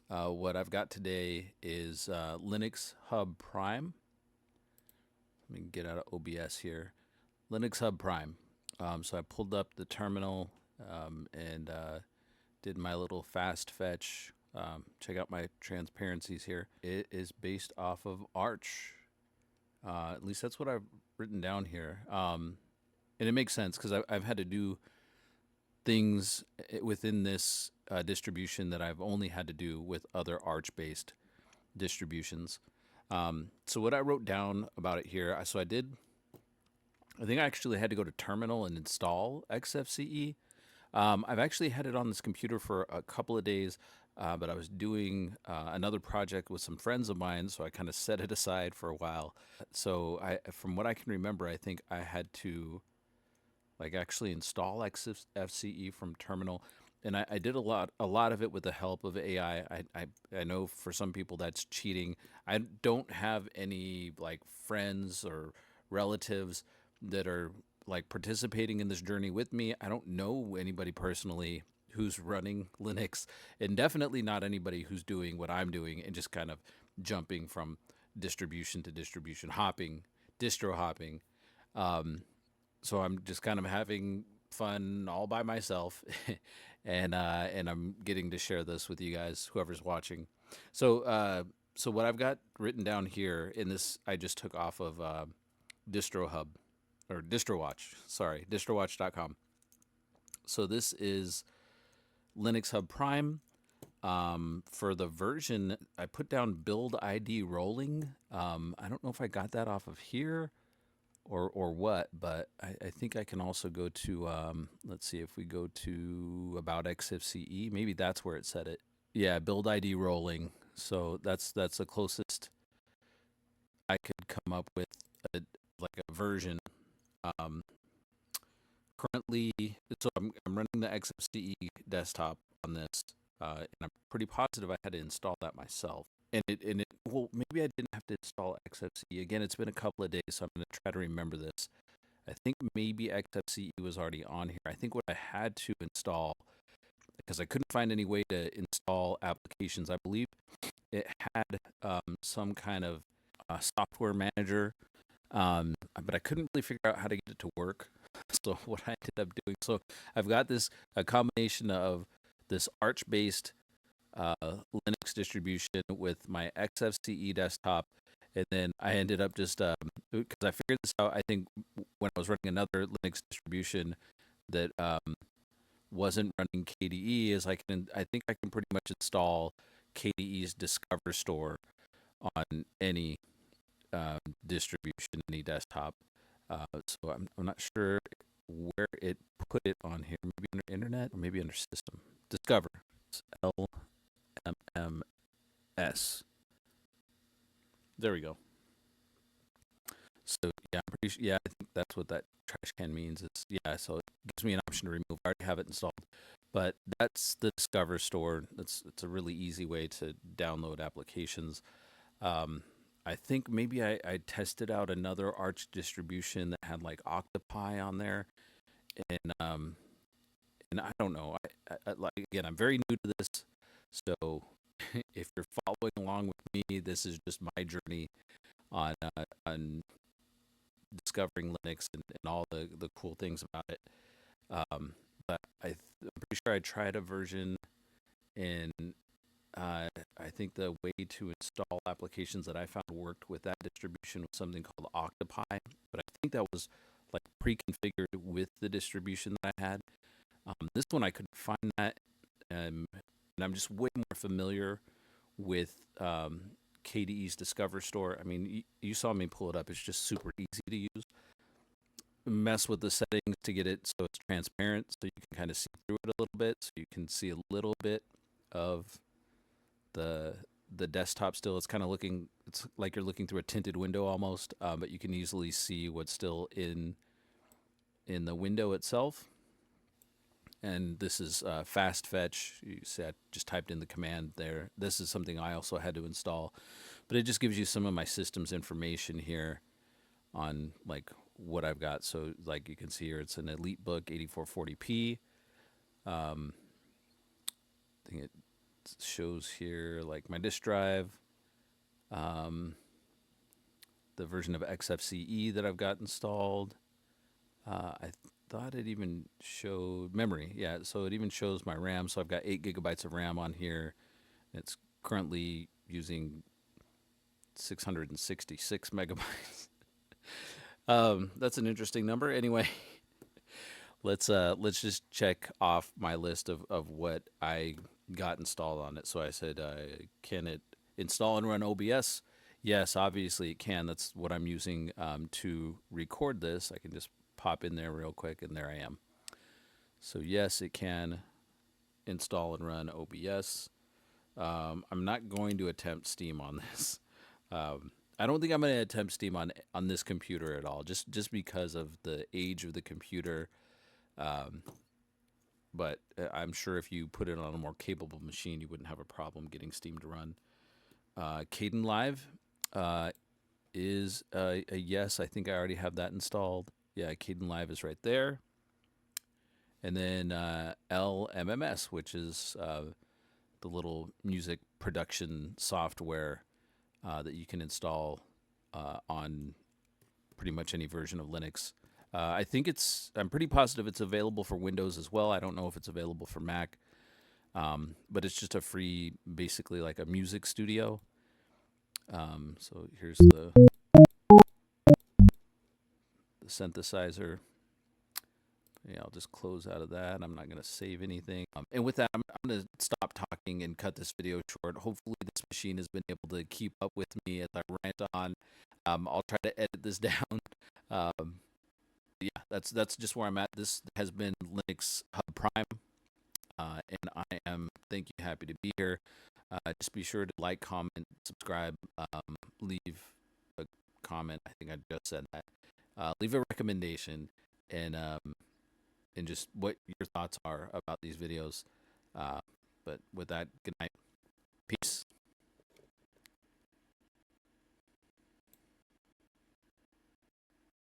What I've got today is Linux Hub Prime. Let me get out of OBS here. Linux Hub Prime. So I pulled up the terminal and did my little fast fetch. Check out my transparencies here. It is based off of Arch. At least that's what I've written down here. And it makes sense because I've had to do things within this distribution that I've only had to do with other Arch-based distributions. So what I wrote down about it here, I think I actually had to go to terminal and install XFCE. I've actually had it on this computer for a couple of days, but I was doing another project with some friends of mine, so I kind of set it aside for a while. So from what I can remember, I think I had to like actually install XFCE from terminal. And I did a lot of it with the help of AI. I know for some people that's cheating. I don't have any like friends or relatives that are like participating in this journey with me. I don't know anybody personally who's running Linux, and definitely not anybody who's doing what I'm doing and just kind of jumping from distribution to distribution, hopping, distro hopping. Um, so I'm just kind of having fun all by myself, and I'm getting to share this with you guys, whoever's watching. So so what I've got written down here in this, I just took off of DistroHub or DistroWatch. Sorry, distrowatch.com. So this is Linux Hub Prime. For the version, I put down build ID rolling. I don't know if I got that off of here or what, but I think I can also go to let's see if we go to about XFCE, maybe that's where it said it. Yeah, build ID rolling. So that's the closest I could come up with a, like a version. Um, Currently, so I'm running the XFCE desktop on this, and I'm pretty positive I had to install that myself. And it well, maybe I didn't have to install XFCE again. It's been a couple of days, so I'm going to try to remember this. I think maybe XFCE was already on here. I think what I had to install, because I couldn't find any way to install applications, I believe it had some kind of software manager, but I couldn't really figure out how to get it to work. So what I ended up doing, so I've got this a combination of this Arch-based Linux distribution with my XFCE desktop, and then I ended up just because I figured this out. I think when I was running another Linux distribution that wasn't running KDE, is I think I can pretty much install KDE's Discover Store on any distribution, any desktop. So I'm not sure where it put it on here. Maybe under internet or maybe under system. Discover. It's LMMS. There we go. So yeah, I'm pretty sure. Yeah, I think that's what that trash can means. It's yeah. So it gives me an option to remove. I already have it installed, but that's the Discover Store. It's a really easy way to download applications. Um, I think maybe I tested out another Arch distribution that had like Octopi on there, and I don't know. Like again, I'm very new to this, so if you're following along with me, this is just my journey on discovering Linux and all the cool things about it. But I'm pretty sure I tried a version, and I think the way to install applications that I found worked with that distribution was something called Octopi, but I think that was like pre-configured with the distribution that I had. This one I couldn't find that, and I'm just way more familiar with KDE's Discover Store. I mean, you saw me pull it up. It's just super easy to use. Mess with the settings to get it so it's transparent, so you can kind of see through it a little bit, so you can see a little bit of the the desktop still. It's kind of looking. It's like you're looking through a tinted window almost, but you can easily see what's still in the window itself. And this is fast fetch. You see, I just typed in the command there. This is something I also had to install, but it just gives you some of my system's information here on like what I've got. So like you can see here, it's an Elitebook 8440p. I think shows here like my disk drive, the version of XFCE that I've got installed. I thought it even showed memory. Yeah, so it even shows my RAM. So I've got 8 gigabytes of RAM on here. It's currently using 666 megabytes. That's an interesting number. Anyway, let's just check off my list of what I got installed on it. So I said, can it install and run OBS? Yes, obviously it can. That's what I'm using to record this. I can just pop in there real quick, and there I am. So yes, it can install and run OBS. I'm not going to attempt Steam on this. I don't think I'm going to attempt Steam on this computer at all, just because of the age of the computer. But I'm sure if you put it on a more capable machine, you wouldn't have a problem getting Steam to run. Kdenlive is a yes. I think I already have that installed. Yeah, Kdenlive is right there. And then LMMS, which is the little music production software that you can install on pretty much any version of Linux. I'm pretty positive it's available for Windows as well. I don't know if it's available for Mac, but it's just a free, basically like a music studio. So here's the synthesizer. Yeah, I'll just close out of that. I'm not going to save anything. And with that, I'm going to stop talking and cut this video short. Hopefully this machine has been able to keep up with me as I rant on. I'll try to edit this down. Yeah, that's just where I'm at. This has been Linux Hub Prime, and I am, thank you, happy to be here. Just be sure to like, comment, subscribe, leave a comment. I think I just said that. Leave a recommendation, and just what your thoughts are about these videos. But with that, good night. Peace.